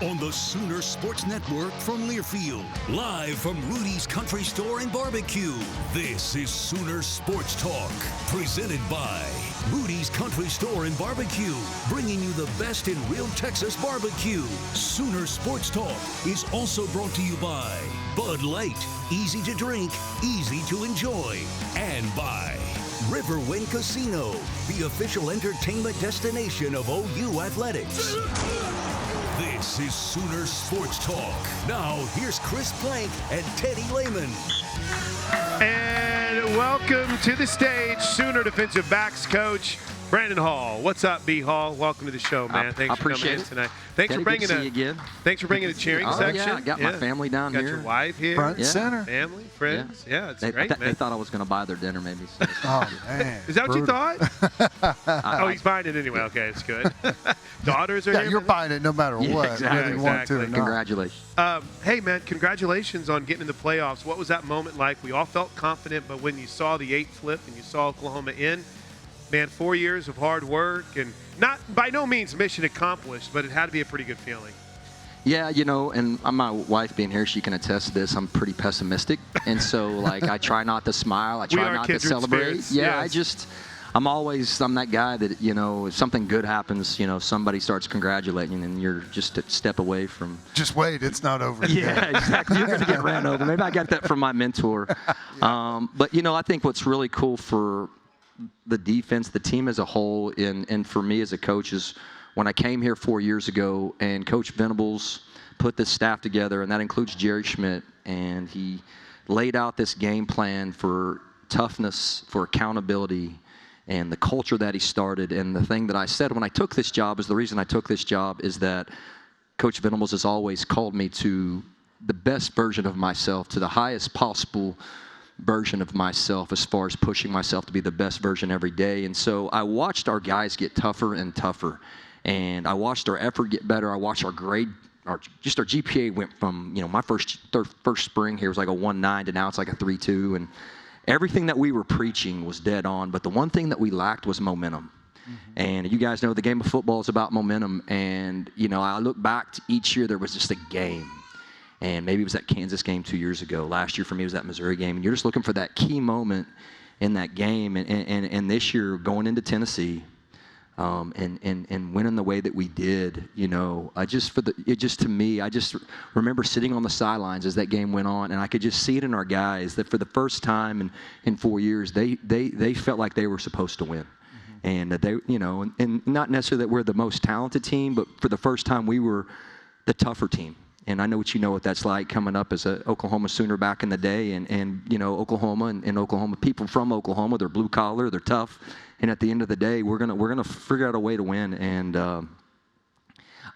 on the Sooner Sports Network from Learfield. Live from Rudy's Country Store and Barbecue. This is Sooner Sports Talk, presented by Rudy's Country Store and Barbecue, bringing you the best in real Texas barbecue. Sooner Sports Talk is also brought to you by Bud Light, easy to drink, easy to enjoy, and by Riverwind Casino, the official entertainment destination of OU Athletics. This is Sooner Sports Talk. Now, here's Chris Plank and Teddy Lehman. And welcome to the stage, Sooner defensive backs coach Brandon Hall. What's up, B. Hall? Welcome to the show, man. Thanks for coming in tonight. Thanks for bringing a cheering section. Yeah, I got my family down here. Got your wife here. Front and center. Family, friends. Yeah, it's great, man. They thought I was going to buy their dinner, maybe. So. Oh, man. Is that what you thought? He's buying it anyway. Okay, it's good. Daughters are here. You're buying it no matter what, exactly. whether you want to or not. Congratulations. Hey, man, congratulations on getting in the playoffs. What was that moment like? We all felt confident, but when you saw the 8 flip and you saw Oklahoma in, man, 4 years of hard work and not by no means mission accomplished, but it had to be a pretty good feeling. Yeah, you know, and my wife being here, she can attest to this. I'm pretty pessimistic, and so like I try not to smile. I try not to celebrate. Spirits. Yeah, Yes. I'm that guy that, you know, if something good happens, you know, somebody starts congratulating and you're just a step away from. Just wait, it's not over yet. Yeah, exactly. You're going to get ran over. Maybe I got that from my mentor. But, you know, I think what's really cool for the defense, the team as a whole, and for me as a coach is when I came here 4 years ago and Coach Venables put this staff together, and that includes Jerry Schmidt, and he laid out this game plan for toughness, for accountability, and the culture that he started. And the thing that I said when I took this job is the reason I took this job is that Coach Venables has always called me to the best version of myself, to the highest possible version of myself as far as pushing myself to be the best version every day. And so I watched our guys get tougher and tougher, and I watched our effort get better. I watched our grade, our GPA went from, you know, my first spring here was like a 1.9 to now it's like a 3.2, and everything that we were preaching was dead on, but the one thing that we lacked was momentum. And you guys know the game of football is about momentum, and, you know, I look back to each year there was just a game. And maybe it was that Kansas game 2 years ago. Last year for me it was that Missouri game. And you're just looking for that key moment in that game. And this year going into Tennessee and winning the way that we did, you know, I just remember sitting on the sidelines as that game went on, and I could just see it in our guys that for the first time in 4 years they felt like they were supposed to win. And that they, you know, and not necessarily that we're the most talented team, but for the first time we were the tougher team. And I know what that's like coming up as an Oklahoma Sooner back in the day. And you know, Oklahoma and Oklahoma, people from Oklahoma, they're blue collar, they're tough. And at the end of the day, we're gonna figure out a way to win. And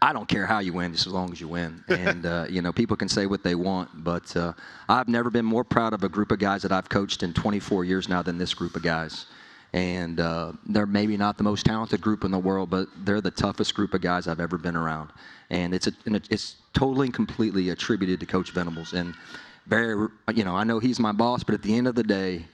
I don't care how you win, just as long as you win. And you know, people can say what they want, but I've never been more proud of a group of guys that I've coached in 24 years now than this group of guys. And they're maybe not the most talented group in the world, but they're the toughest group of guys I've ever been around. And it's totally and completely attributed to Coach Venables. And very, you know, I know he's my boss, but at the end of the day,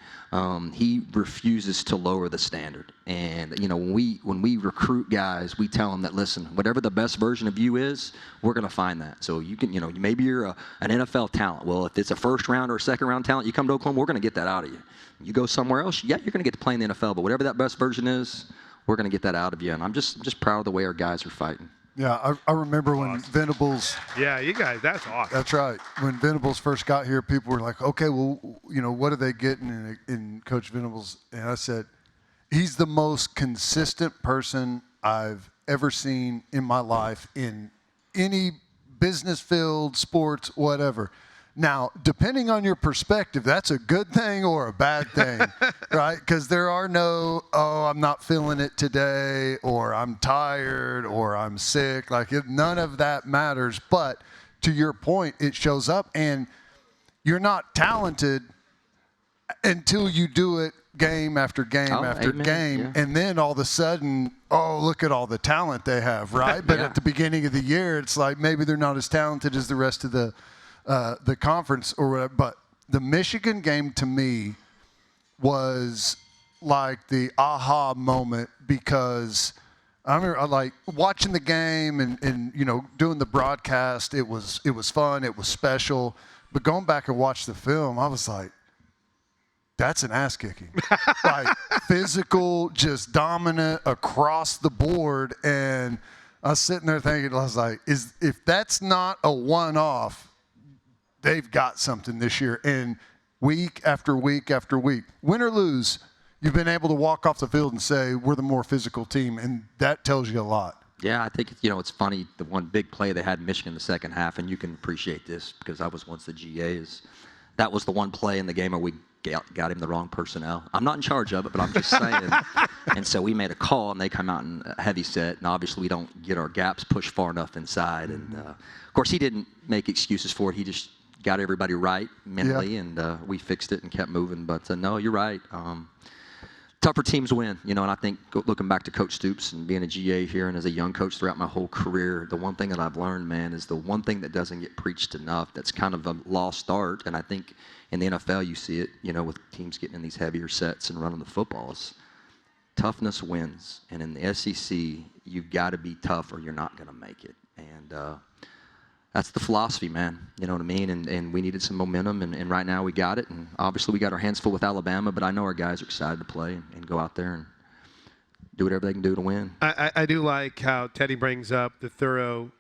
he refuses to lower the standard. And, you know, when we recruit guys, we tell them that, listen, whatever the best version of you is, we're going to find that. So you can, you know, maybe you're an NFL talent. Well, if it's a first round or a second round talent, you come to Oklahoma, we're going to get that out of you. You go somewhere else, yeah, you're going to get to play in the NFL, but whatever that best version is, we're going to get that out of you. And I'm just proud of the way our guys are fighting. Yeah, I remember when Venables. Yeah, you guys, that's awesome. That's right. When Venables first got here, people were like, okay, well, you know, what are they getting in Coach Venables? And I said, he's the most consistent person I've ever seen in my life in any business field, sports, whatever. Now, depending on your perspective, that's a good thing or a bad thing, right? Because there are no, I'm not feeling it today, or I'm tired, or I'm sick. Like, none of that matters. But to your point, it shows up, and you're not talented until you do it game after game after game. Yeah. And then all of a sudden, look at all the talent they have, right? But at the beginning of the year, it's like maybe they're not as talented as the rest of the conference or whatever. But the Michigan game to me was like the aha moment because I remember like watching the game and you know, doing the broadcast. It was fun. It was special. But going back and watch the film, I was like, that's an ass kicking. Like physical, just dominant across the board. And I was sitting there thinking, I was like, if that's not a one-off, they've got something this year. And week after week after week, win or lose, you've been able to walk off the field and say, we're the more physical team. And that tells you a lot. Yeah, I think, you know, it's funny, the one big play they had in Michigan in the second half, and you can appreciate this because I was once the GA, that was the one play in the game where we got him the wrong personnel. I'm not in charge of it, but I'm just saying. And so we made a call, and they come out in a heavy set, and obviously we don't get our gaps pushed far enough inside. And, of course, he didn't make excuses for it. He just got everybody right mentally, and we fixed it and kept moving. But, no, you're right. Tougher teams win, you know, and I think looking back to Coach Stoops and being a GA here and as a young coach throughout my whole career, the one thing that I've learned, man, is the one thing that doesn't get preached enough that's kind of a lost art, and I think in the NFL you see it, you know, with teams getting in these heavier sets and running the footballs. Toughness wins, and in the SEC, you've got to be tough or you're not going to make it. And that's the philosophy, man. You know what I mean? And we needed some momentum, and right now we got it. And obviously we got our hands full with Alabama, but I know our guys are excited to play and go out there and do whatever they can do to win. I do like how Teddy brings up the thorough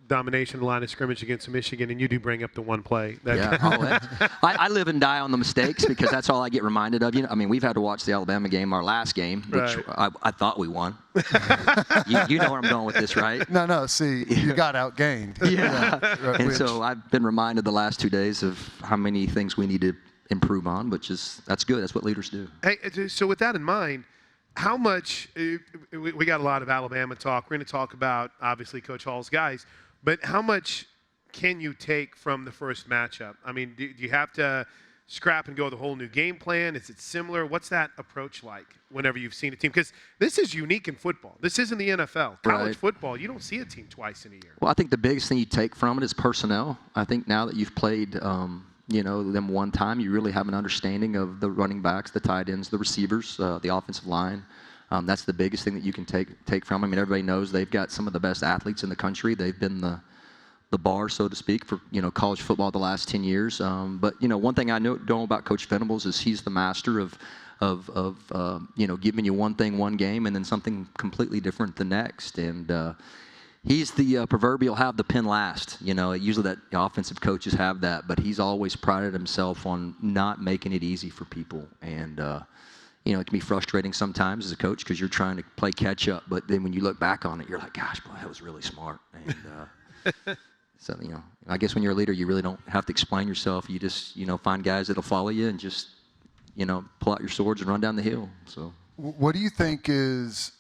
domination line of scrimmage against Michigan, and you do bring up the one play. I live and die on the mistakes because that's all I get reminded of. You know, I mean, we've had to watch the Alabama game, our last game, which I thought we won. you know where I'm going with this, right? No. See, you got outgained. And so I've been reminded the last 2 days of how many things we need to improve on, that's good. That's what leaders do. Hey, so with that in mind, how much we got a lot of Alabama talk. We're going to talk about, obviously, Coach Hall's guys. But how much can you take from the first matchup? I mean, do you have to scrap and go with a whole new game plan? Is it similar? What's that approach like whenever you've seen a team? Because this is unique in football. This isn't the NFL. College football, you don't see a team twice in a year. Well, I think the biggest thing you take from it is personnel. I think now that you've played, you know, them one time, you really have an understanding of the running backs, the tight ends, the receivers, the offensive line. That's the biggest thing that you can take from. I mean, everybody knows they've got some of the best athletes in the country. They've been the bar, so to speak, for, you know, college football the last 10 years. But, you know, one thing I know about Coach Venables is he's the master of you know, giving you one thing one game and then something completely different the next. And he's the proverbial have the pin last. You know, usually that offensive coaches have that, but he's always prided himself on not making it easy for people. And you know, it can be frustrating sometimes as a coach because you're trying to play catch up, but then when you look back on it, you're like, gosh, boy, that was really smart. And so, you know, I guess when you're a leader, you really don't have to explain yourself. You just, you know, find guys that'll follow you and just, you know, pull out your swords and run down the hill. So, what do you think is,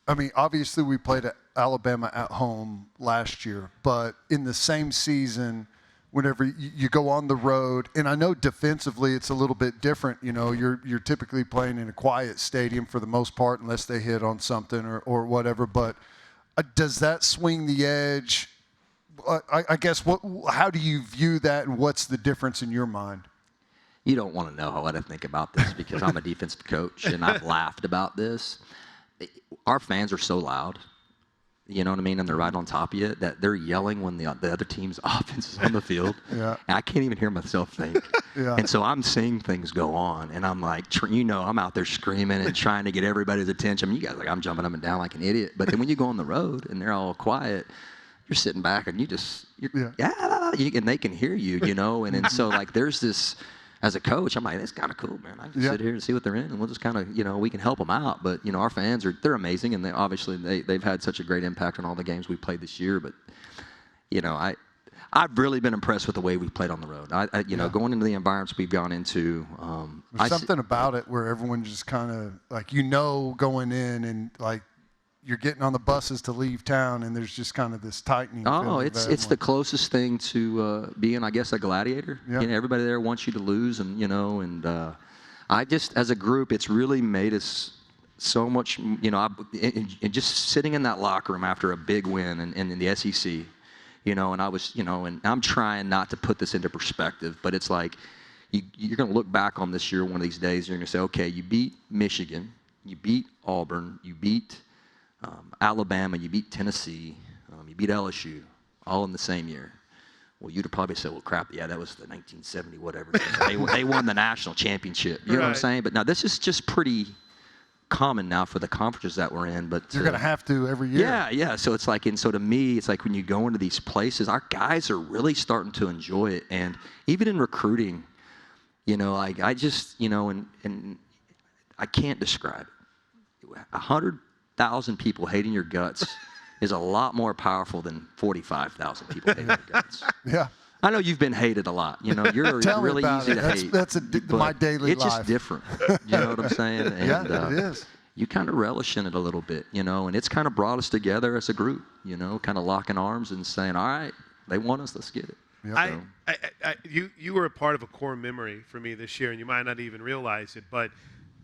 I mean, obviously we played Alabama at home last year, but in the same season, whenever you go on the road, and I know defensively it's a little bit different. You know, you're typically playing in a quiet stadium for the most part, unless they hit on something or whatever. But does that swing the edge? I guess how do you view that, and what's the difference in your mind? You don't want to know what I think about this because I'm a defensive coach, and I've laughed about this. Our fans are so loud. You know what I mean? And they're right on top of you that they're yelling when the other team's offense is on the field. And I can't even hear myself think. And so I'm seeing things go on, and I'm like, you know, I'm out there screaming and trying to get everybody's attention. I mean, you guys, like, I'm jumping up and down like an idiot. But then when you go on the road and they're all quiet, you're sitting back and and they can hear you, you know. And so, like, there's this. As a coach, I'm like, it's kind of cool, man. I can sit here and see what they're in, and we'll just kind of, you know, we can help them out. But, you know, our fans they're amazing, and they've had such a great impact on all the games we played this year. But, you know, I've really been impressed with the way we've played on the road. You know, going into the environments we've gone into. There's something about it where everyone just kind of, like, you know, going in and, like, you're getting on the buses to leave town, and there's just kind of this tightening. Oh, it's the closest thing to being, I guess, a gladiator. You know, everybody there wants you to lose, and you know, and I just, as a group, it's really made us so much. You know, and just sitting in that locker room after a big win in the SEC, you know, and I was, you know, and I'm trying not to put this into perspective, but it's like you're going to look back on this year one of these days, and you're going to say, okay, you beat Michigan, you beat Auburn, you beat Alabama, you beat Tennessee, you beat LSU, all in the same year. Well, you'd have probably said, well, crap, yeah, that was the 1970 whatever. They won the national championship. You know what I'm saying? But now this is just pretty common now for the conferences that we're in. But you're going to have to every year. Yeah. So it's like, and so to me, it's like when you go into these places, our guys are really starting to enjoy it. And even in recruiting, you know, I just, you know, and I can't describe it. 100,000 people hating your guts is a lot more powerful than 45,000 people hating your guts. Yeah. I know you've been hated a lot. You know, you're really easy to hate. That's my daily life. It's just different. You know what I'm saying? And, yeah, it is. You kind of relish in it a little bit, you know, and it's kind of brought us together as a group, you know, kind of locking arms and saying, all right, they want us, let's get it. Yep. You were a part of a core memory for me this year, and you might not even realize it, but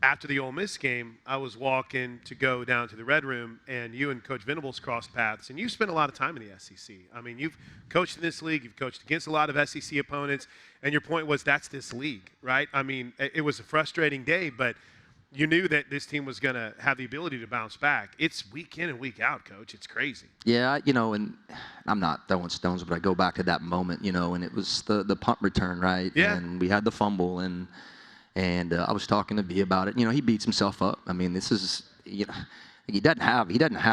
after the Ole Miss game, I was walking to go down to the Red Room, and you and Coach Venables crossed paths, and you spent a lot of time in the SEC. I mean, you've coached in this league, you've coached against a lot of SEC opponents, and your point was that's this league, right? I mean, it was a frustrating day, but you knew that this team was going to have the ability to bounce back. It's week in and week out, Coach. It's crazy. Yeah, you know, and I'm not throwing stones, but I go back to that moment, you know, and it was the punt return, right? Yeah. And we had the fumble, and I was talking to V about it. You know, he beats himself up. I mean, this is, you know, he doesn't have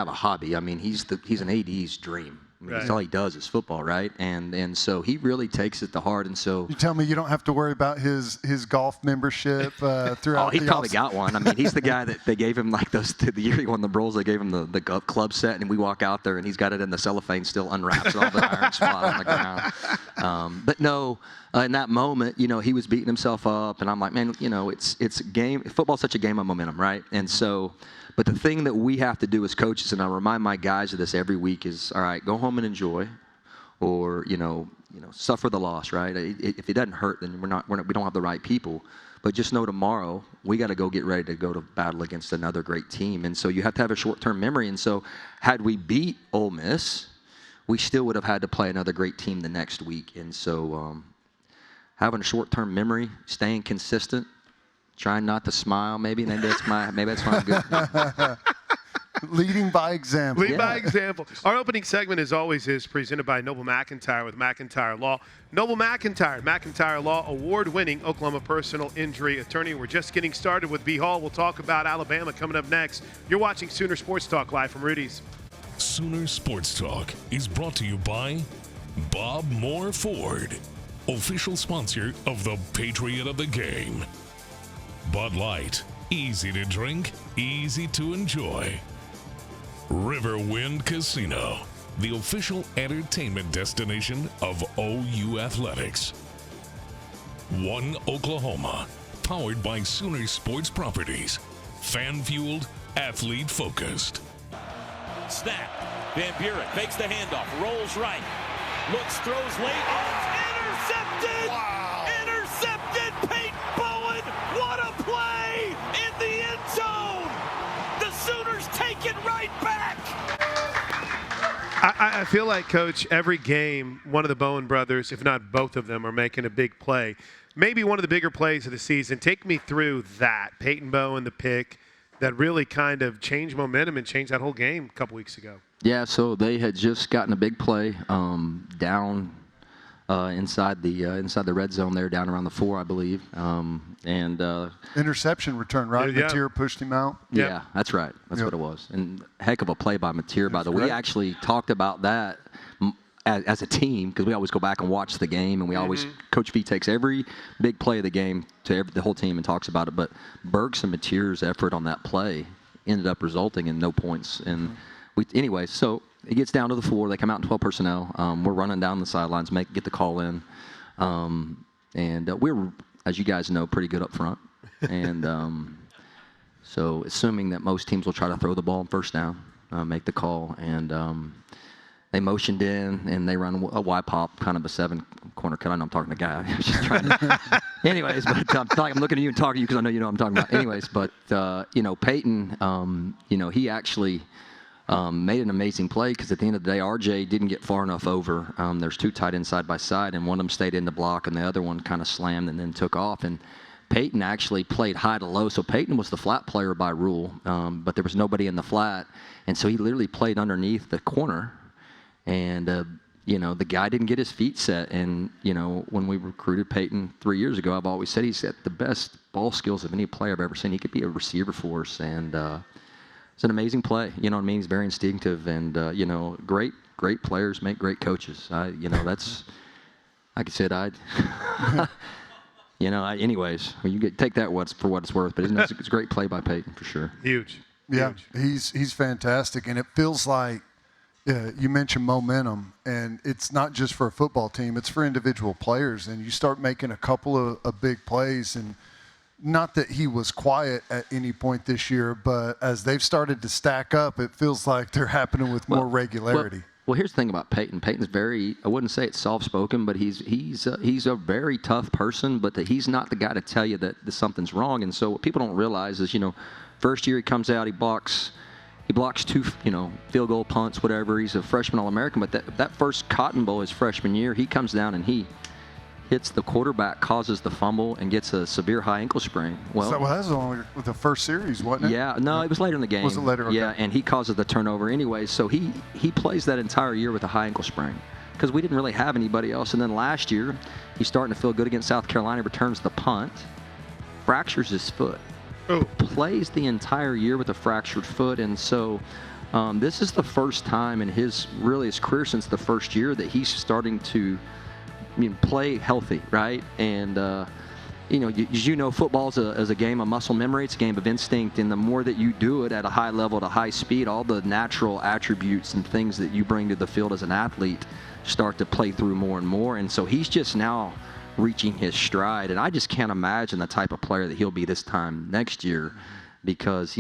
a hobby. I mean, he's an AD's dream. I mean, that's all he does is football, right? And so he really takes it to heart. And so you tell me you don't have to worry about his golf membership throughout. Oh, he probably got one. I mean, he's the guy that they gave him like those the year he won the Bros. They gave him the club set, and we walk out there, and he's got it in the cellophane still unwrapped, so all the iron spot on the ground. But no, in that moment, you know, he was beating himself up, and I'm like, man, you know, it's a game. Football's such a game of momentum, right? And so. But the thing that we have to do as coaches, and I remind my guys of this every week, is, all right, go home and enjoy, or you know, suffer the loss, right? If it doesn't hurt, then we don't have the right people. But just know tomorrow we got to go get ready to go to battle against another great team, and so you have to have a short-term memory. And so, had we beat Ole Miss, we still would have had to play another great team the next week. And so, having a short-term memory, staying consistent. Trying not to smile, maybe that's why I'm good. Leading by example. Lead by example. Our opening segment, as always, is presented by Noble McIntyre with McIntyre Law. Noble McIntyre Law, award-winning Oklahoma personal injury attorney. We're just getting started with B. Hall. We'll talk about Alabama coming up next. You're watching Sooner Sports Talk live from Rudy's. Sooner Sports Talk is brought to you by Bob Moore Ford, official sponsor of the Patriot of the Game. Bud Light, easy to drink, easy to enjoy. Riverwind Casino, the official entertainment destination of OU Athletics. One Oklahoma, powered by Sooner Sports Properties. Fan-fueled, athlete-focused. Snap. Van Buren fakes the handoff, rolls right, looks, throws late. Oh, intercepted! Wow. Intercepted! Peyton Bowen! What a play in the end zone! The Sooners take it right back! I feel like, Coach, every game, one of the Bowen brothers, if not both of them, are making a big play. Maybe one of the bigger plays of the season. Take me through that. Peyton Bowen, the pick, that really kind of changed momentum and changed that whole game a couple weeks ago. Yeah, so they had just gotten a big play down inside the red zone there, down around the 4, I believe. Interception return, right? Yeah. Mateer pushed him out. Yeah, that's right. That's what it was. And heck of a play by Mateer, by the way. We actually talked about that as a team, because we always go back and watch the game, and we always, Coach V takes every big play of the game to the whole team and talks about it. But Burks and Mateer's effort on that play ended up resulting in no points. And anyway, so it gets down to the 4. They come out in 12 personnel. We're running down the sidelines, get the call in. We're, as you guys know, pretty good up front. And so assuming that most teams will try to throw the ball on first down, make the call. And they motioned in, and they run a Y pop, kind of a 7-corner cut. I know I'm talking to Guy. I was just trying to. Anyways, but I'm looking at you and talking to you because I know you know what I'm talking about. Anyways, but, Peyton, he actually made an amazing play, because at the end of the day, RJ didn't get far enough over. There's 2 tight ends side by side, and one of them stayed in the block, and the other one kind of slammed and then took off. And Peyton actually played high to low. So Peyton was the flat player by rule, but there was nobody in the flat. And so he literally played underneath the corner. And, the guy didn't get his feet set. And, when we recruited Peyton 3 years ago, I've always said he's got the best ball skills of any player I've ever seen. He could be a receiver for us. And it's an amazing play. You know what I mean? He's very instinctive. And, great players make great coaches. That's, like I said, anyways, you take that for what it's worth. But it's a great play by Peyton for sure. Huge. Yeah, Huge. he's fantastic, and it feels like you mentioned momentum, and it's not just for a football team; it's for individual players. And you start making a couple of big plays, and not that he was quiet at any point this year, but as they've started to stack up, it feels like they're happening with more regularity. Well, here's the thing about Peyton. Peyton's I wouldn't say it's soft-spoken, but he's a very tough person, but he's not the guy to tell you that something's wrong. And so what people don't realize is, first year he comes out, he blocks 2, field goal punts, whatever. He's a freshman All-American, but that first Cotton Bowl his freshman year, he comes down and he hits the quarterback, causes the fumble, and gets a severe high ankle sprain. Well, that was only with the first series, wasn't it? Yeah, no, it was later in the game. Was it later? Okay. Yeah, and he causes the turnover anyway. So he plays that entire year with a high ankle sprain because we didn't really have anybody else. And then last year, he's starting to feel good against South Carolina, returns the punt, fractures his foot. Oh. Plays the entire year with a fractured foot. And so this is the first time in his career since the first year that he's starting to play healthy, right? And, football is a game of muscle memory. It's a game of instinct. And the more that you do it at a high level, at a high speed, all the natural attributes and things that you bring to the field as an athlete start to play through more and more. And so he's just now reaching his stride. And I just can't imagine the type of player that he'll be this time next year because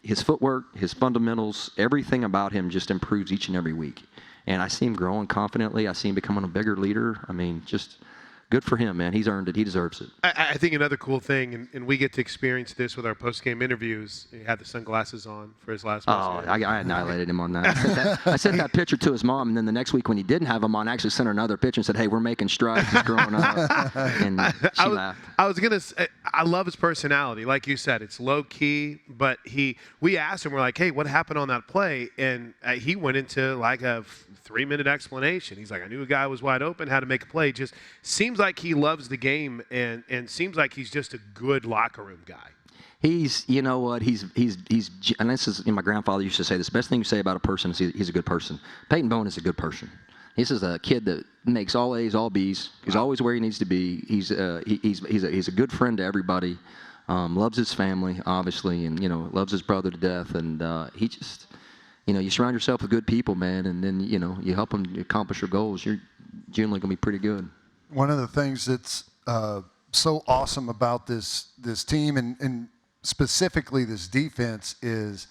his footwork, his fundamentals, everything about him just improves each and every week. And I see him growing confidently. I see him becoming a bigger leader. I mean, just good for him, man. He's earned it. He deserves it. I think another cool thing, and we get to experience this with our post-game interviews. He had the sunglasses on for his last match. Oh, I annihilated him on that. I sent that picture to his mom, and then the next week when he didn't have him on, I actually sent her another picture and said, hey, we're making strides. He's growing up. And she laughed. I was going to say, I love his personality. Like you said, it's low-key, but we asked him, we're like, hey, what happened on that play? And he went into like a 3-minute explanation. He's like, I knew a guy was wide open, how to make a play. Just seems like he loves the game and seems like he's just a good locker room guy. He's, you know what, he's and this is, my grandfather used to say, this best thing you say about a person is he's a good person. Peyton Bowen is a good person. This is a kid that makes all A's, all B's. He's always where he needs to be. He's a good friend to everybody. Loves his family, obviously, and, loves his brother to death. And he just, you surround yourself with good people, man, and then, you help them accomplish your goals. You're generally going to be pretty good. One of the things that's so awesome about this team and specifically this defense is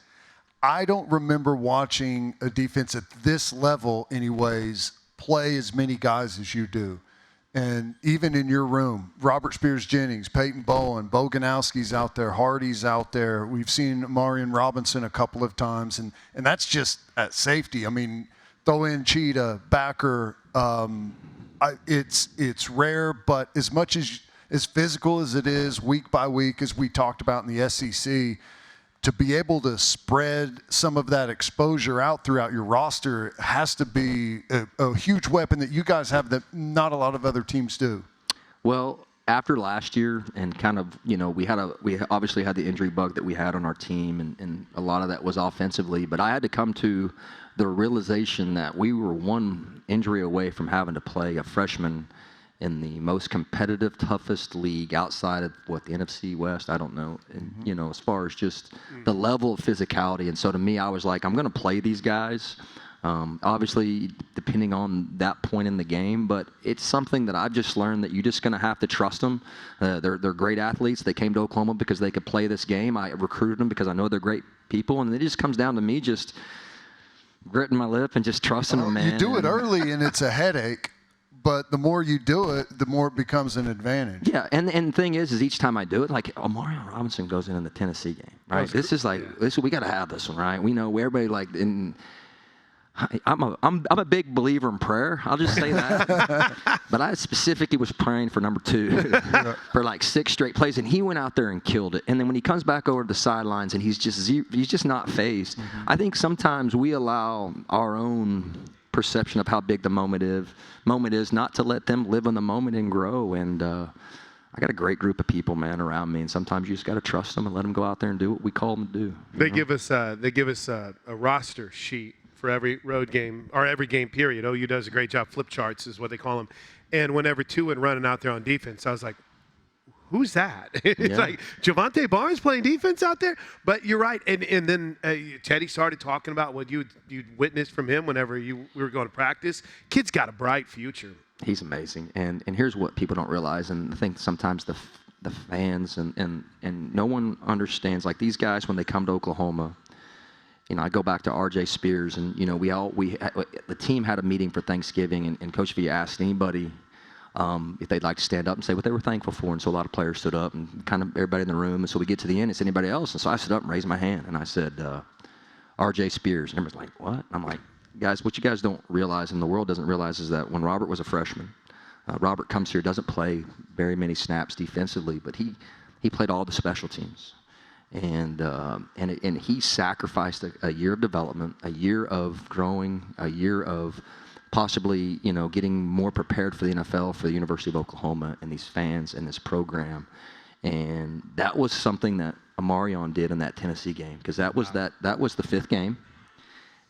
I don't remember watching a defense at this level anyways play as many guys as you do. And even in your room, Robert Spears-Jennings, Peyton Bowen, Boganowski's out there, Hardy's out there. We've seen Marion Robinson a couple of times, and that's just at safety. I mean, throw in Cheetah, Backer. It's rare, but as much as physical as it is week by week, as we talked about in the SEC, to be able to spread some of that exposure out throughout your roster has to be a huge weapon that you guys have that not a lot of other teams do. Well, after last year and kind of, we obviously had the injury bug that we had on our team, and a lot of that was offensively, but I had to come to the realization that we were one injury away from having to play a freshman in the most competitive, toughest league outside of the NFC West, I don't know, and, as far as just the level of physicality. And so to me, I was like, I'm going to play these guys, obviously depending on that point in the game, but it's something that I've just learned that you're just going to have to trust them. They're great athletes. They came to Oklahoma because they could play this game. I recruited them because I know they're great people, and it just comes down to me just gritting my lip and just trusting them, man. You do it early, and it's a headache. But the more you do it, the more it becomes an advantage. Yeah, and the thing is each time I do it, like Marion Robinson goes in the Tennessee game, right? This is like, we got to have this one, right? We know everybody and I'm a big believer in prayer. I'll just say that. But I specifically was praying for number 2 for like 6 straight plays, and he went out there and killed it. And then when he comes back over to the sidelines and he's just not phased. I think sometimes we allow our own perception of how big the moment is not to let them live in the moment and grow. And I got a great group of people, man, around me, and sometimes you just got to trust them and let them go out there and do what we call them to do. They give us a roster sheet for every road game or every game period. OU does a great job. Flip charts is what they call them. And whenever 2 went running out there on defense, I was like, who's that? It's like Javante Barnes playing defense out there. But you're right. And then Teddy started talking about what you'd witnessed from him whenever we were going to practice. Kid's got a bright future. He's amazing. And here's what people don't realize, and I think sometimes the fans and no one understands, like these guys when they come to Oklahoma. I go back to R.J. Spears, and the team had a meeting for Thanksgiving, and Coach V asked anybody if they'd like to stand up and say what they were thankful for, and so a lot of players stood up, and kind of everybody in the room, and so we get to the end, it's anybody else, and so I stood up and raised my hand, and I said, R.J. Spears, and everybody's like, what? I'm like, guys, what you guys don't realize, and the world doesn't realize, is that when Robert was a freshman, Robert comes here, doesn't play very many snaps defensively, but he played all the special teams. And he sacrificed a year of development, a year of growing, a year of possibly, getting more prepared for the NFL, for the University of Oklahoma, and these fans and this program. And that was something that Amarion did in that Tennessee game, because that was the 5th game.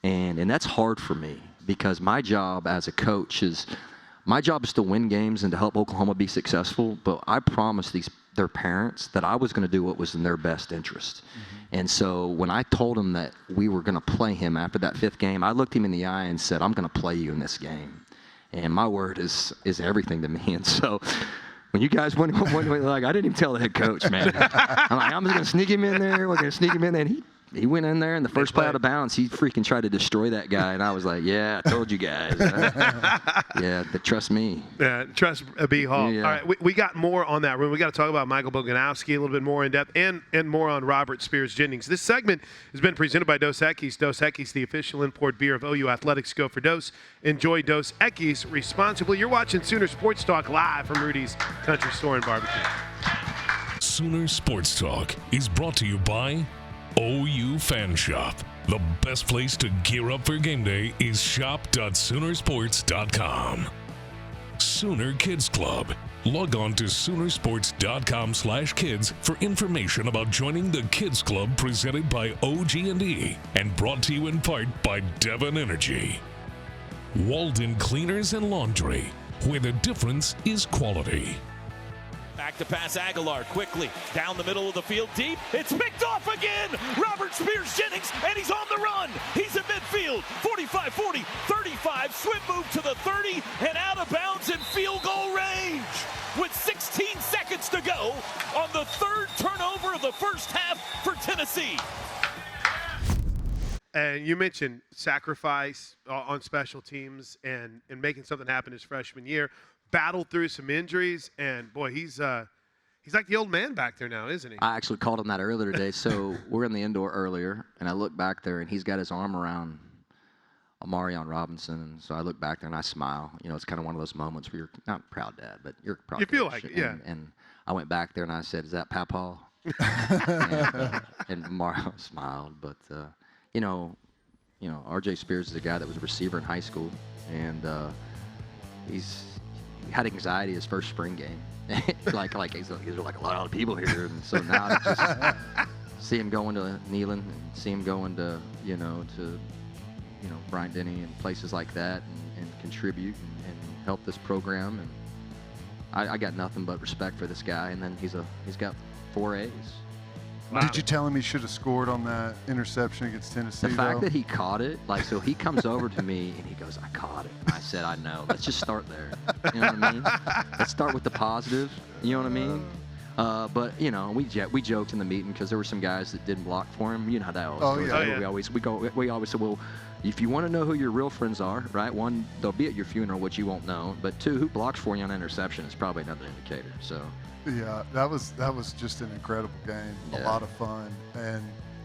And that's hard for me, because my job as a coach is to win games and to help Oklahoma be successful, but I promised their parents that I was going to do what was in their best interest. And so when I told them that we were going to play him after that 5th game, I looked him in the eye and said, I'm going to play you in this game. And my word is everything to me. And so when you guys went like, I didn't even tell the head coach, man. I'm like, I'm just going to sneak him in there. We're going to sneak him in there. And he went in there, and the first play out of bounds, he freaking tried to destroy that guy. And I was like, yeah, I told you guys. But trust me. Trust B. Hall. Yeah. All right, we got more on that room. We got to talk about Michael Boganowski a little bit more in depth, and more on Robert Spears Jennings. This segment has been presented by Dos Equis. Dos Equis, the official import beer of OU Athletics. Go for Dos. Enjoy Dos Equis responsibly. You're watching Sooner Sports Talk live from Rudy's Country Store and Barbecue. Sooner Sports Talk is brought to you by OU Fan Shop. The best place to gear up for game day is shop.soonersports.com. Sooner Kids Club. Log on to Soonersports.com/kids for information about joining the Kids Club presented by OG&E and brought to you in part by Devon Energy. Walden Cleaners and Laundry, where the difference is quality. Back to pass Aguilar quickly down the middle of the field deep. It's picked off again. Robert Spears Jennings, and he's on the run. He's in midfield. 45, 40, 35. Swim move to the 30 and out of bounds in field goal range. With 16 seconds to go on the 3rd turnover of the first half for Tennessee. And you mentioned sacrifice on special teams and making something happen his freshman year. Battled through some injuries, and boy, he's like the old man back there now, isn't he? I actually called him that earlier today. So we're in the indoor earlier, and I look back there, and he's got his arm around Amarion Robinson. And so I look back there, and I smile. It's kind of one of those moments where you're not proud dad, but you're proud. You feel like it, yeah. And I went back there, and I said, is that Papa? and Amarion smiled. But, R.J. Spears is a guy that was a receiver in high school, and he had anxiety his first spring game. like he's like a lot of people here, and so now to just see him going to Neyland and see him going to Bryant Denny and places like that, and contribute and help this program, and I got nothing but respect for this guy. And then he's got 4 A's. Wow. Did you tell him he should have scored on that interception against Tennessee? The fact that he caught it, so he comes over to me and he goes, I caught it. I said, I know. Let's just start there. You know what I mean? Let's start with the positive. You know what I mean? But we joked in the meeting because there were some guys that didn't block for him. You know how that always goes. Yeah. We always say, well, if you want to know who your real friends are, right? 1, they'll be at your funeral, which you won't know. But 2, who blocks for you on interception is probably another indicator. So. Yeah, that was just an incredible game. Yeah. A lot of fun, and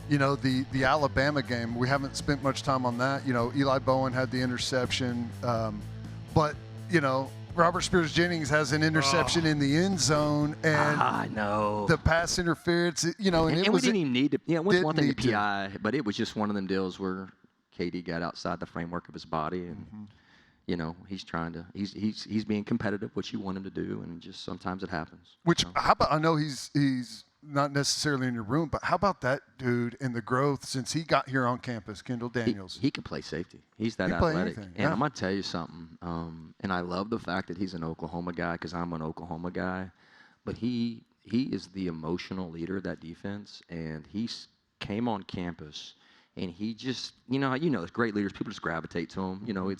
you know, the Alabama game, we haven't spent much time on that. You know, Eli Bowen had the interception, but, you know, Robert Spears-Jennings has an interception in the end zone, and I know the pass interference, you know, and we didn't even need to. Yeah, it was one thing to PI, but it was just one of them deals where KD got outside the framework of his body, and you know, he's being competitive, which you want him to do, and just sometimes it happens. Which, you know? how about, I know he's not necessarily in your room, but how about that dude and the growth since he got here on campus, Kendall Daniels? He can play safety. He's that athletic. And I'm going to tell you something, and I love the fact that he's an Oklahoma guy because I'm an Oklahoma guy, but he is the emotional leader of that defense, and he came on campus, and he just, you know, great leaders, people just gravitate to him. You know,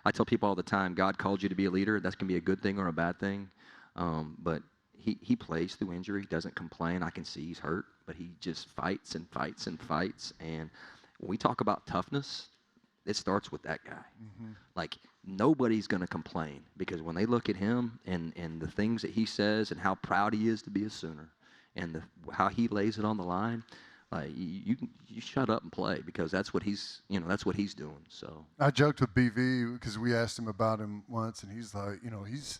I tell people all the time, God called you to be a leader. That's going to be a good thing or a bad thing, but he plays through injury. He doesn't complain. I can see he's hurt, but he just fights and fights and fights. And when we talk about toughness, it starts with that guy. Like, nobody's going to complain because when they look at him and the things that he says and how proud he is to be a Sooner and how he lays it on the line, like, you shut up and play because that's what he's doing. So I joked with BV because we asked him about him once, and he's like, you know, he's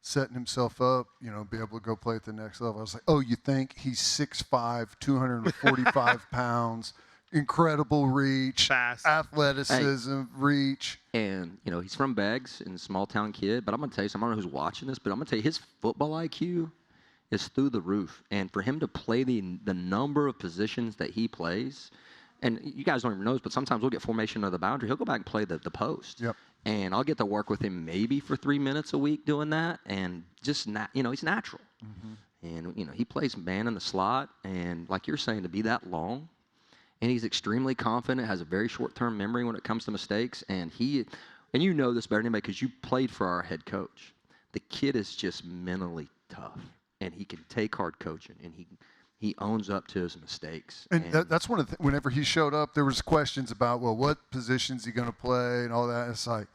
setting himself up, you know, be able to go play at the next level. I was like, oh, you think he's 6'5", 245 pounds, incredible reach, fast, athleticism, reach. And, you know, he's from Beggs and a small town kid, but I'm going to tell you something, I don't know who's watching this, but I'm going to tell you his football IQ is through the roof. And for him to play the number of positions that he plays, and you guys don't even know this, but sometimes we'll get formation of the boundary. He'll go back and play the post. Yep. And I'll get to work with him maybe for 3 minutes a week doing that, and just you know, he's natural. And you know, he plays man in the slot, and like you're saying, to be that long, and he's extremely confident, has a very short-term memory when it comes to mistakes, and you know this better than anybody because you played for our head coach. The kid is just mentally tough, and he can take hard coaching, and he owns up to his mistakes. And that's one of the whenever he showed up, there was questions about, well, what position's he going to play and all that. It's like,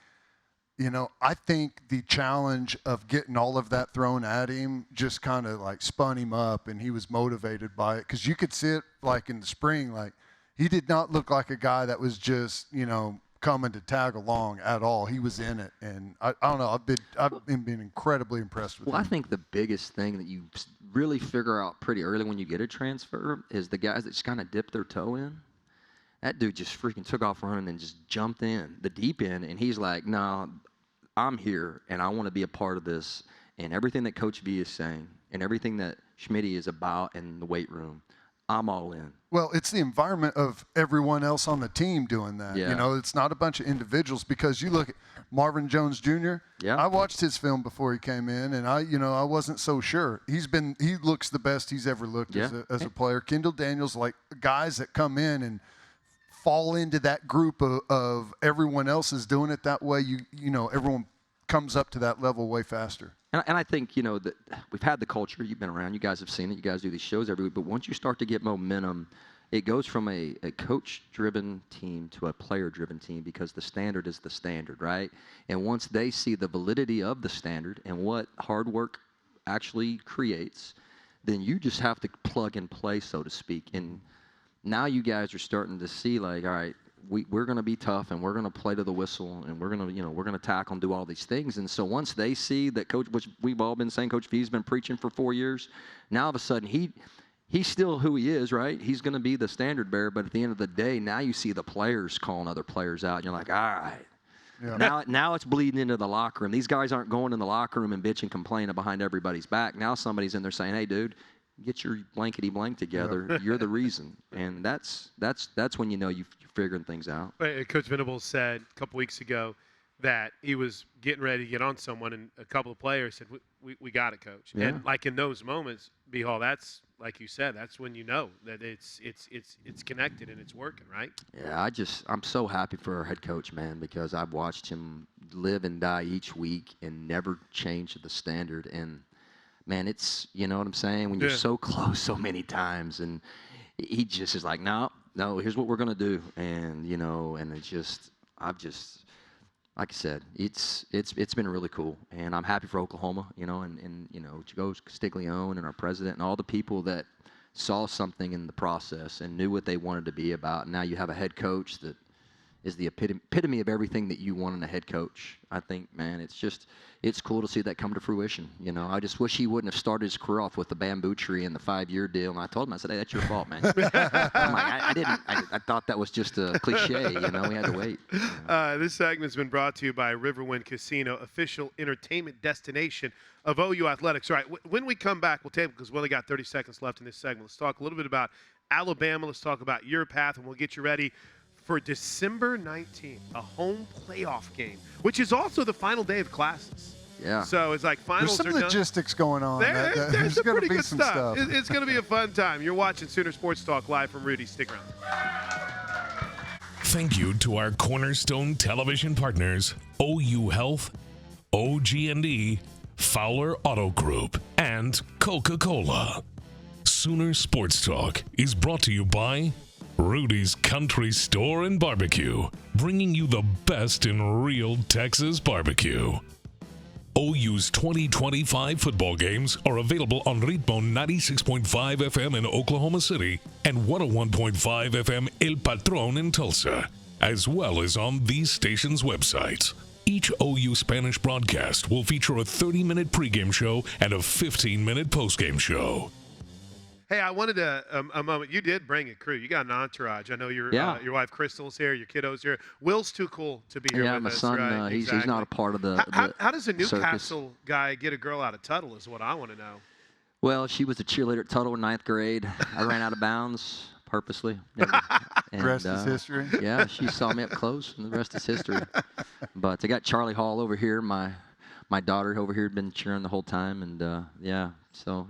you know, I think the challenge of getting all of that thrown at him just kind of like spun him up, and he was motivated by it. Because you could see it like in the spring, like he did not look like a guy that was just, you know, coming to tag along at all. He was in it, and I don't know. I've been incredibly impressed with him. Well, I think the biggest thing that you really figure out pretty early when you get a transfer is the guys that just kind of dip their toe in. That dude just freaking took off running and just jumped in the deep end, and he's like, "No, I'm here, and I want to be a part of this." And everything that Coach V is saying, and everything that Schmitty is about in the weight room, I'm all in. Well, it's the environment of everyone else on the team doing that. Yeah. You know, it's not a bunch of individuals, because you look at Marvin Jones Jr. Yeah. I watched his film before he came in, and I wasn't so sure. He looks the best he's ever looked as a player. Kendall Daniels, like guys that come in and fall into that group of everyone else is doing it that way. You know, everyone comes up to that level way faster. And I think, you know, that we've had the culture. You've been around. You guys have seen it. You guys do these shows every week. But once you start to get momentum, it goes from a coach-driven team to a player-driven team, because the standard is the standard, right? And once they see the validity of the standard and what hard work actually creates, then you just have to plug and play, so to speak. And now you guys are starting to see, like, all right, we're going to be tough, and we're going to play to the whistle, and we're going to tackle and do all these things. And so once they see that Coach, which we've all been saying, Coach V's been preaching for 4 years, now all of a sudden he's still who he is, right? He's going to be the standard bearer, but at the end of the day, now you see the players calling other players out, and you're like, all right. Yeah. Now it's bleeding into the locker room. These guys aren't going in the locker room and bitch and complaining behind everybody's back. Now somebody's in there saying, hey, dude, get your blankety blank together. Yep. You're the reason. And that's when you know you're figuring things out. Coach Venables said a couple weeks ago that he was getting ready to get on someone, and a couple of players said, we got it, Coach. Yeah. And like in those moments, B-Hall, that's, like you said, that's when you know that it's connected and it's working, right? Yeah, I'm so happy for our head coach, man, because I've watched him live and die each week and never change the standard. And man, it's, you know what I'm saying, when you're so close so many times, and he just is like, no, here's what we're going to do. And, you know, and like I said, it's been really cool, and I'm happy for Oklahoma, you know, and you know, Joe Castiglione and our president and all the people that saw something in the process and knew what they wanted to be about. And now you have a head coach that is the epitome of everything that you want in a head coach. I think, man, it's cool to see that come to fruition. You know, I just wish he wouldn't have started his career off with the bamboo tree and the 5-year deal. And I told him, I said, hey, that's your fault, man. I'm like, I thought that was just a cliche. You know, we had to wait. You know? This segment's been brought to you by Riverwind Casino, official entertainment destination of OU Athletics. All right, when we come back, we'll take, because we only got 30 seconds left in this segment. Let's talk a little bit about Alabama. Let's talk about your path, and we'll get you ready for December 19th, a home playoff game, which is also the final day of classes. Yeah. So it's like finals There's some logistics going on. There's some gonna pretty be good some stuff. It's going to be a fun time. You're watching Sooner Sports Talk live from Rudy. Stick around. Thank you to our cornerstone television partners, OU Health, OG&E, Fowler Auto Group, and Coca-Cola. Sooner Sports Talk is brought to you by Rudy's Country Store and Barbecue, bringing you the best in real Texas barbecue. OU's 2025 football games are available on Ritmo 96.5 FM in Oklahoma City and 101.5 FM El Patron in Tulsa, as well as on these stations' websites. Each OU Spanish broadcast will feature a 30-minute pregame show and a 15-minute postgame show. Hey, I wanted a moment. You did bring a crew. You got an entourage. I know your wife Crystal's here, your kiddos here. Will's too cool to be here with my us. son, Right? he's not a part of the How does a Newcastle circus. guy get a girl out of Tuttle is what I want to know. Well, she was a cheerleader at Tuttle in 9th grade. I ran out of bounds purposely. And, rest is history. Yeah, she saw me up close, and the rest is history. But I got Charlie Hall over here. My daughter over here had been cheering the whole time, and so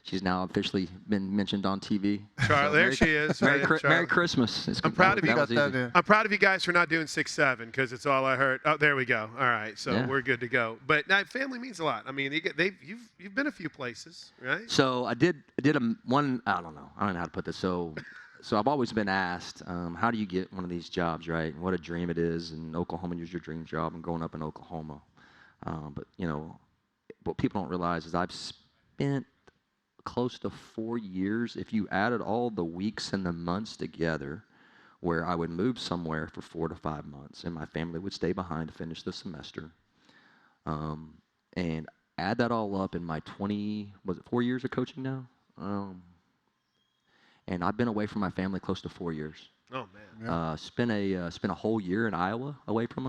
she's now officially been mentioned on TV. Charlie, So there she is. Merry Christmas. I'm proud of you. I'm proud of you guys for not doing 6-7 because it's all I heard. Oh, there we go. All right, so we're good to go. But family means a lot. I mean, you've been a few places, right? So I did one. I don't know how to put this. So I've always been asked, how do you get one of these jobs, right? And what a dream it is. And Oklahoma is your dream job, and growing up in Oklahoma. But you know, what people don't realize is I've spent close to 4 years, if you added all the weeks and the months together, where I would move somewhere for 4 to 5 months, and my family would stay behind to finish the semester. And add that all up in my 4 years of coaching now? And I've been away from my family close to 4 years. Oh, man. Spent a whole year in Iowa away from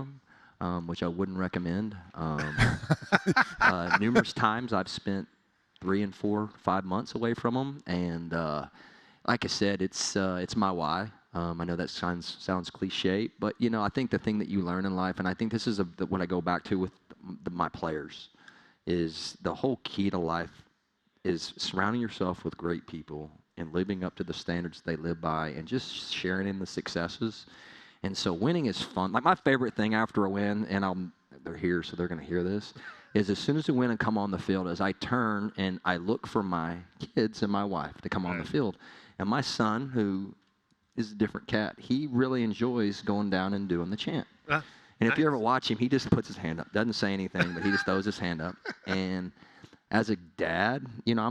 them, which I wouldn't recommend. Numerous times I've spent 3 and 4, 5 months away from them, and like I said, it's my why. I know that sounds cliche, but you know, I think the thing that you learn in life, and I think this is what I go back to with my players, is the whole key to life is surrounding yourself with great people and living up to the standards they live by, and just sharing in the successes. And so winning is fun. Like my favorite thing after a win, and they're here, so they're going to hear this, is as soon as we win and come on the field, as I turn and I look for my kids and my wife to come on the field. And my son, who is a different cat, he really enjoys going down and doing the chant. And if you ever watch him, he just puts his hand up, doesn't say anything, but he just throws his hand up. And as a dad, you know,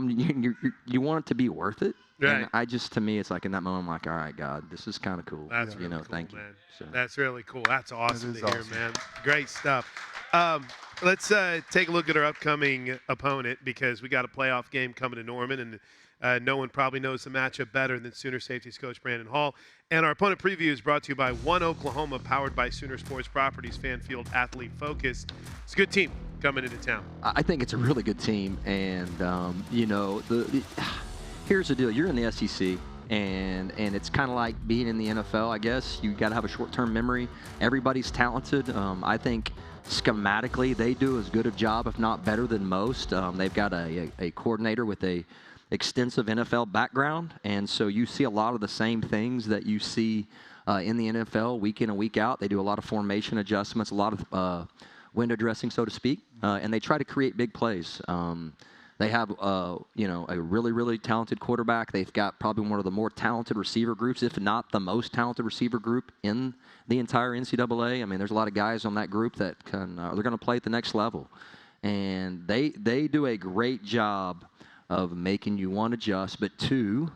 you want it to be worth it. Right. And to me, it's like in that moment, I'm like, all right, God, this is kind of cool. That's really cool, thank man. you. So. That's really cool. That's awesome That to is hear, awesome. man. Great stuff. Let's take a look at our upcoming opponent, because we got a playoff game coming to Norman, and no one probably knows the matchup better than Sooner Safeties coach Brandon Hall. And our opponent preview is brought to you by One Oklahoma, powered by Sooner Sports Properties, Fan Field Athlete Focus. It's a good team coming into town. I think it's a really good team, and you know, here's the deal: you're in the SEC, and it's kind of like being in the NFL. I guess you got to have a short-term memory. Everybody's talented. I think schematically they do as good a job, if not better, than most. They've got a coordinator with a extensive NFL background, and so you see a lot of the same things that you see in the NFL week in and week out. They do a lot of formation adjustments, a lot of window dressing, so to speak, and they try to create big plays. They have, you know, a really, really talented quarterback. They've got probably one of the more talented receiver groups, if not the most talented receiver group in the entire NCAA. I mean, there's a lot of guys on that group that they're going to play at the next level, and they do a great job of making you, one, adjust, but two,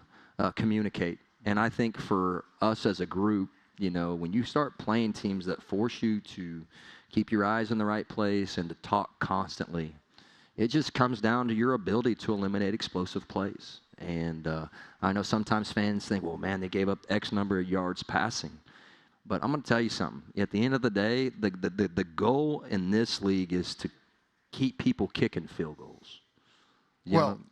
communicate. And I think for us as a group, you know, when you start playing teams that force you to keep your eyes in the right place and to talk constantly, it just comes down to your ability to eliminate explosive plays. And I know sometimes fans think, well, man, they gave up X number of yards passing. But I'm going to tell you something. At the end of the day, the goal in this league is to keep people kicking field goals. And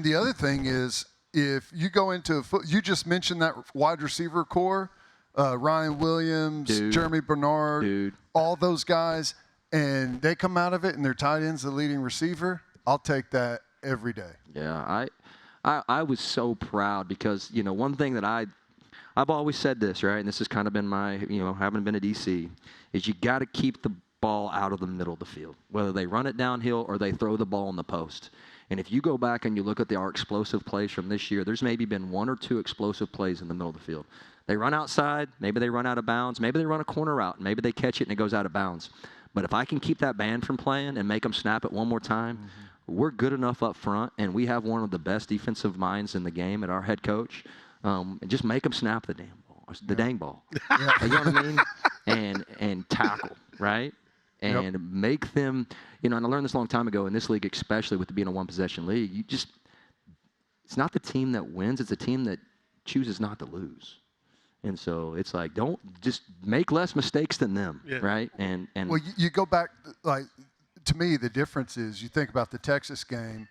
the other thing is, if you go into you just mentioned that wide receiver core, Ryan Williams, Jeremy Bernard, all those guys, and they come out of it and their tight end's the leading receiver, I'll take that every day. Yeah, I was so proud because, you know, one thing that I've always said this, right, and this has kind of been my, you know, having been at DC, is you got to keep the ball out of the middle of the field, whether they run it downhill or they throw the ball in the post. And if you go back and you look at our explosive plays from this year, there's maybe been 1 or 2 explosive plays in the middle of the field. They run outside, maybe they run out of bounds, maybe they run a corner route, maybe they catch it and it goes out of bounds. But if I can keep that band from playing and make them snap it one more time, we're good enough up front, and we have one of the best defensive minds in the game at our head coach. And just make them snap the damn ball, dang ball. You know what I mean? And tackle, right? And make them, you know, and I learned this a long time ago in this league, especially with it being a one-possession league, it's not the team that wins, it's a team that chooses not to lose. And so it's like, don't just make less mistakes than them, right? And well, you go back, like, to me, the difference is you think about the Texas game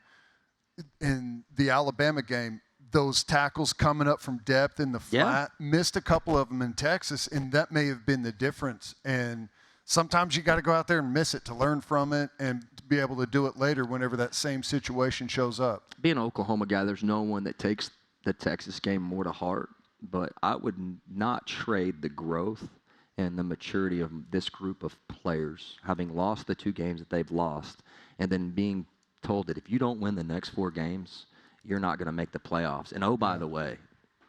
and the Alabama game, those tackles coming up from depth in the flat, missed a couple of them in Texas, and that may have been the difference. And sometimes you got to go out there and miss it to learn from it and to be able to do it later whenever that same situation shows up. Being an Oklahoma guy, there's no one that takes the Texas game more to heart, but I would not trade the growth and the maturity of this group of players, having lost the 2 games that they've lost, and then being told that if you don't win the next 4 games, you're not going to make the playoffs. And oh, by the way,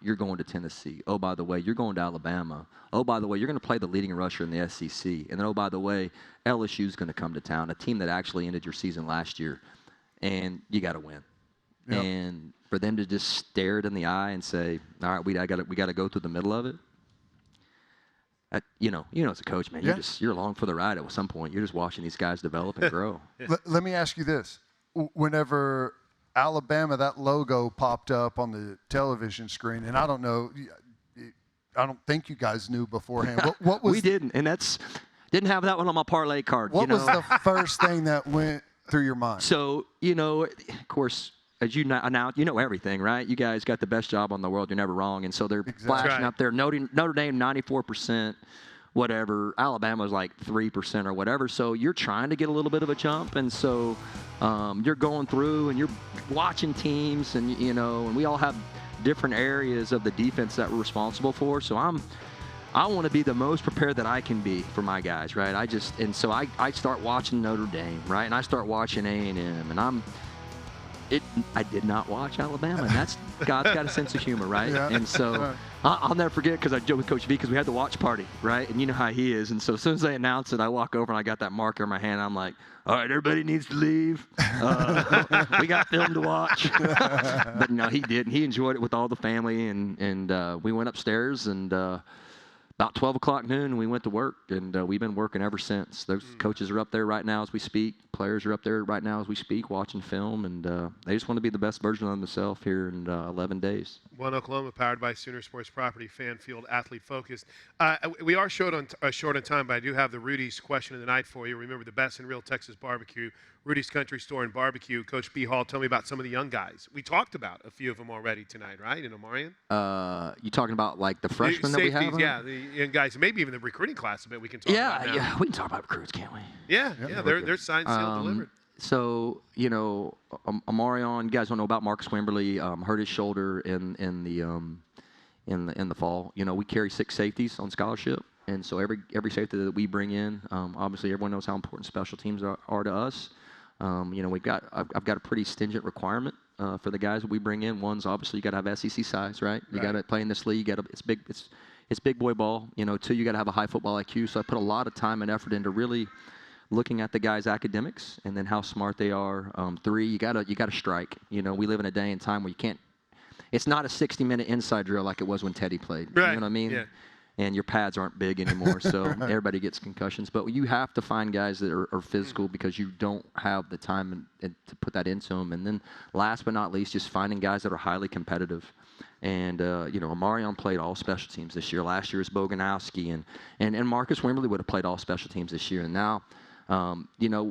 you're going to Tennessee. Oh, by the way, you're going to Alabama. Oh, by the way, you're going to play the leading rusher in the SEC. And then, oh, by the way, LSU's going to come to town, a team that actually ended your season last year. And you got to win. Yep. And for them to just stare it in the eye and say, all right, we got to go through the middle of it. You know, as a coach, man, you're along for the ride at some point. You're just watching these guys develop and grow. Let me ask you this. Whenever Alabama, that logo popped up on the television screen, and I don't know, I don't think you guys knew beforehand. What was we didn't, and didn't have that one on my parlay card. What was the first thing that went through your mind? So, you know, of course, as you know, you know everything, right? You guys got the best job on the world. You're never wrong. And so they're flashing up there. Notre Dame, 94%, whatever. Alabama's like 3% or whatever. So you're trying to get a little bit of a jump. And so you're going through and you're watching teams and, you know, and we all have different areas of the defense that we're responsible for. So I want to be the most prepared that I can be for my guys, right? So I start watching Notre Dame, right? And I start watching A&M, and I did not watch Alabama, and that's God's got a sense of humor, right? Yeah. And so I'll never forget, because I joked with Coach V, because we had the watch party, right? And you know how he is. And so as soon as they announced it, I walk over and I got that marker in my hand. And I'm like, all right, everybody needs to leave. We got film to watch. But no, he didn't. He enjoyed it with all the family, and we went upstairs, and about 12 o'clock noon, we went to work, and we've been working ever since. Those coaches are up there right now as we speak. Players are up there right now as we speak, watching film, and they just want to be the best version of themselves here in 11 days. One Oklahoma, powered by Sooner Sports Property, fan field, athlete focused. We are short on time, but I do have the Rudy's question of the night for you. Remember, the best in real Texas barbecue, Rudy's Country Store and Barbecue. Coach B. Hall, tell me about some of the young guys. We talked about a few of them already tonight, right? In Omarion? You talking about like the freshmen that we have? Yeah, the young guys, maybe even the recruiting class a bit. We can talk about now. Yeah, we can talk about recruits, can't we? Yeah, they're signed, sealed, delivered. So, you know, Omarion, you guys don't know about Marcus Wimberly, hurt his shoulder in the fall. You know, we carry 6 safeties on scholarship, and so every safety that we bring in, obviously everyone knows how important special teams are to us. You know, I've got a pretty stringent requirement for the guys that we bring in. One's obviously you got to have SEC size, right? You got to play in this league. It's big boy ball. You know, 2, you got to have a high football IQ. So I put a lot of time and effort into really looking at the guys' academics and then how smart they are. 3, you gotta strike. You know, we live in a day and time where it's not a 60-minute inside drill like it was when Teddy played. Right. You know what I mean? Yeah. And your pads aren't big anymore, so everybody gets concussions. But you have to find guys that are physical because you don't have the time and to put that into them. And then last but not least, just finding guys that are highly competitive. And, Omarion played all special teams this year. Last year was Boganowski, and Marcus Wimberly would have played all special teams this year. And now,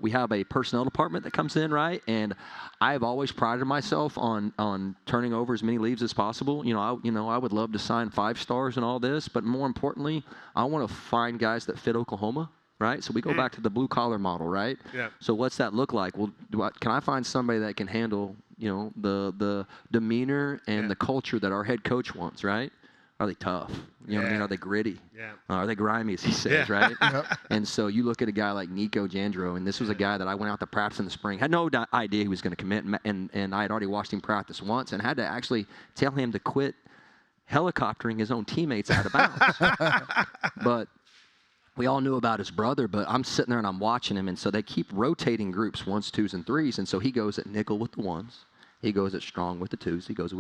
we have a personnel department that comes in, right? And I've always prided myself on turning over as many leaves as possible. I would love to sign 5 stars and all this, but more importantly, I want to find guys that fit Oklahoma, right? So we go back to the blue collar model, right? Yeah. So what's that look like? Well, can I find somebody that can handle, the demeanor and the culture that our head coach wants, right? Are they tough? You know what I mean? Are they gritty? Yeah. Are they grimy, as he says, right? And so you look at a guy like Nico Jandro, and this was a guy that I went out to practice in the spring, had no idea he was going to commit, and I had already watched him practice once and had to actually tell him to quit helicoptering his own teammates out of bounds. But we all knew about his brother, but I'm sitting there and I'm watching him, and so they keep rotating groups, 1s, 2s, and 3s, and so he goes at nickel with the 1s, he goes at strong with the 2s, he goes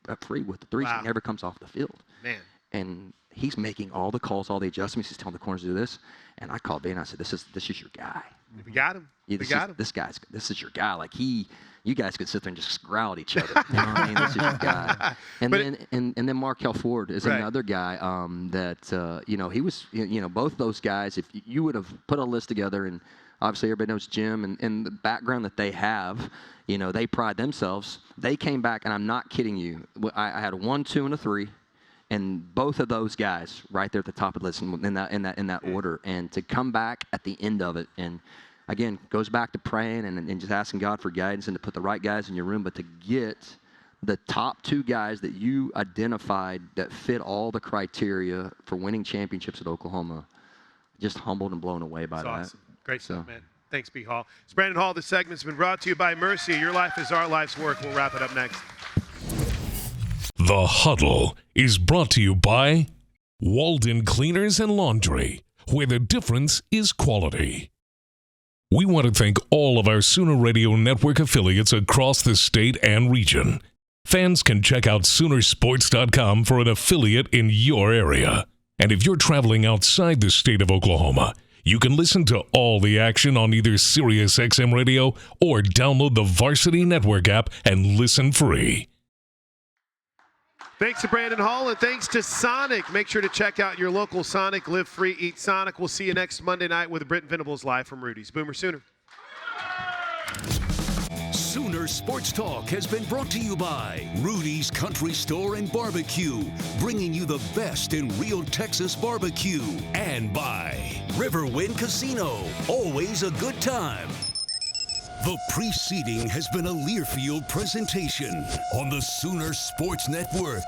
at free with the 3s. Wow. He never comes off the field. Man. And he's making all the calls, all the adjustments. He's telling the corners to do this. And I called Ben and I said, this is your guy. We got him. Yeah, this is your guy. Like you guys could sit there and just growl at each other. You know what I mean? This is your guy. And then Markel Ford is another guy that he was, both those guys, if you would have put a list together, and obviously everybody knows Jim and the background that they have, they pride themselves. They came back, and I'm not kidding you. I had a 1, 2, and a 3. And both of those guys right there at the top of the list in that order. And to come back at the end of it, and again, goes back to praying and just asking God for guidance and to put the right guys in your room, but to get the top 2 guys that you identified that fit all the criteria for winning championships at Oklahoma, just humbled and blown away by that. Awesome. Great stuff, man. Thanks, B. Hall. It's Brandon Hall. This segment's been brought to you by Mercy. Your life is our life's work. We'll wrap it up next. The Huddle is brought to you by Walden Cleaners and Laundry, where the difference is quality. We want to thank all of our Sooner Radio Network affiliates across the state and region. Fans can check out Soonersports.com for an affiliate in your area. And if you're traveling outside the state of Oklahoma, you can listen to all the action on either SiriusXM Radio or download the Varsity Network app and listen free. Thanks to Brandon Hall, and thanks to Sonic. Make sure to check out your local Sonic. Live free, eat Sonic. We'll see you next Monday night with Britton Venables live from Rudy's. Boomer Sooner. Sooner Sports Talk has been brought to you by Rudy's Country Store and Barbecue, bringing you the best in real Texas barbecue, and by Riverwind Casino, always a good time. The preceding has been a Learfield presentation on the Sooner Sports Network.